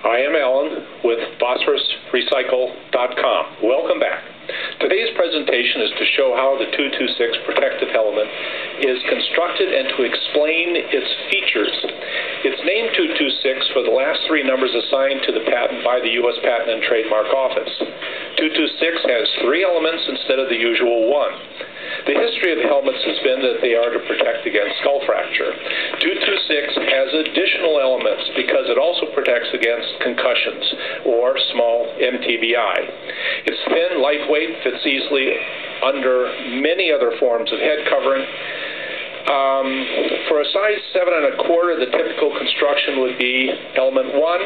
I am Alan with phosphorusrecycle.com. Welcome back. Today's presentation is to show how the 226 protective helmet is constructed and to explain its features. It's named 226 for the last three numbers assigned to the patent by the U.S. Patent and Trademark Office. 226 has three elements instead of the usual one. The history of the helmets has been that they are to protect against skull fracture. 226 has additional elements because it also protects against concussions, or small mTBI. It's thin, lightweight, fits easily under many other forms of head covering. For a size 7 1/4, the typical construction would be element 1,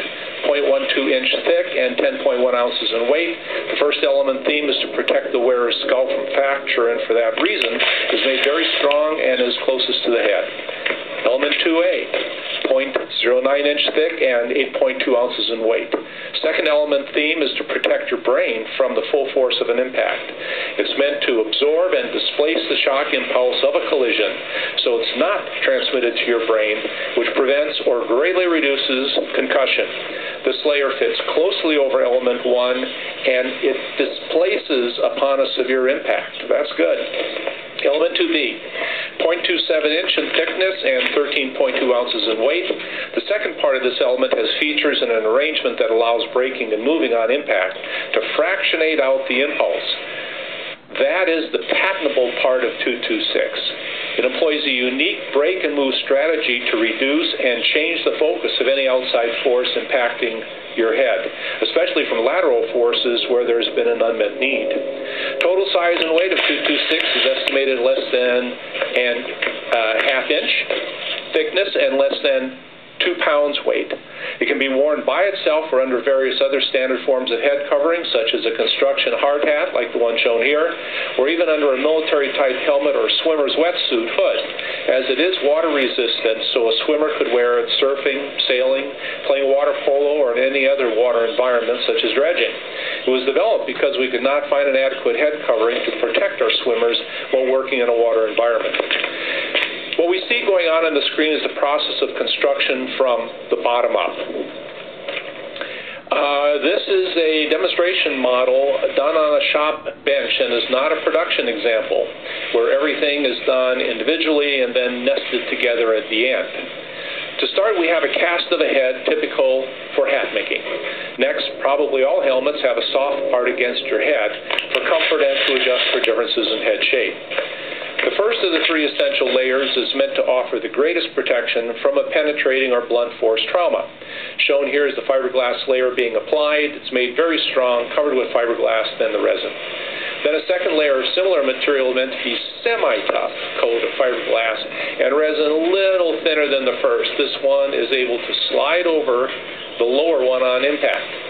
0.12 inch thick and 10.1 ounces in weight. The first element theme is to protect the wearer's skull from fracture, and for that reason is made very strong and is closest to the head. Element 2A, 0.09 inch thick and 8.2 ounces in weight. Second element theme is to protect your brain from the full force of an impact. It's meant to absorb and displace the shock impulse of a collision, so it's not transmitted to your brain, which prevents or greatly reduces concussion. This layer fits closely over element 1, and it displaces upon a severe impact. That's good. Element 2B, 0.27 inch in thickness and 13.2 ounces in weight. The second part of this element has features and an arrangement that allows braking and moving on impact to fractionate out the impulse. That is the patentable part of 226. It employs a unique brake and move strategy to reduce and change the focus of any outside force impacting your head, especially from lateral forces where there's been an unmet need. Total size and weight of 226 is estimated less than ½ inch thickness and less than 2 pounds weight. It can be worn by itself or under various other standard forms of head covering, such as a construction hard hat, like the one shown here, or even under a military-type helmet or swimmer's wetsuit hood, as it is water-resistant, so a swimmer could wear it surfing, sailing, playing water polo, or in any other water environment, such as dredging. It was developed because we could not find an adequate head covering to protect our swimmers while working in a water environment. What we see going on the screen is the process of construction from the bottom up. This is a demonstration model done on a shop bench and is not a production example where everything is done individually and then nested together at the end. To start, we have a cast of a head typical for hat making. Next, probably all helmets have a soft part against your head for comfort and to adjust for differences in head shape. The first of the three essential layers is meant to offer the greatest protection from a penetrating or blunt force trauma. Shown here is the fiberglass layer being applied. It's made very strong, covered with fiberglass, then the resin. Then a second layer of similar material meant to be semi-tough coat of fiberglass and resin a little thinner than the first. This one is able to slide over the lower one on impact.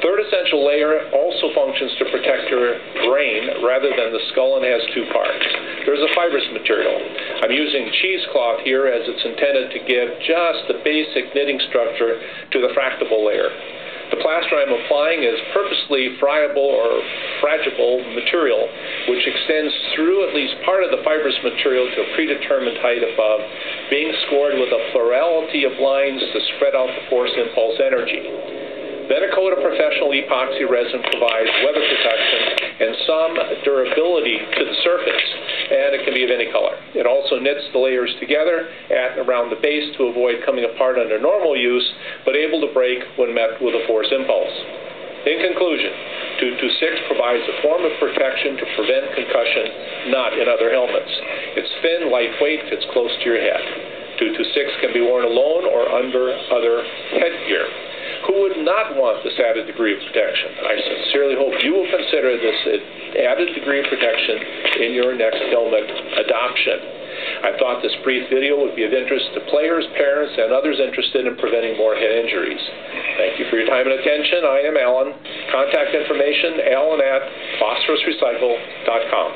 Third essential layer also functions to protect your brain rather than the skull and has two parts. There's a fibrous material. I'm using cheesecloth here as it's intended to give just the basic knitting structure to the fractable layer. The plaster I'm applying is purposely friable or fragible material, which extends through at least part of the fibrous material to a predetermined height above, being scored with a plurality of lines to spread out the force impulse energy. Then a coat of professional epoxy resin provides weather protection and some durability to the surface, and it can be of any color. It also knits the layers together at and around the base to avoid coming apart under normal use, but able to break when met with a force impulse. In conclusion, 226 provides a form of protection to prevent concussion not in other helmets. It's thin, lightweight, fits close to your head. 226 can be worn alone or under other headgear. Who would not want this added degree of protection? I sincerely hope you will consider this added degree of protection in your next helmet adoption. I thought this brief video would be of interest to players, parents, and others interested in preventing more head injuries. Thank you for your time and attention. I am Alan. Contact information, alan@phosphorusrecycle.com.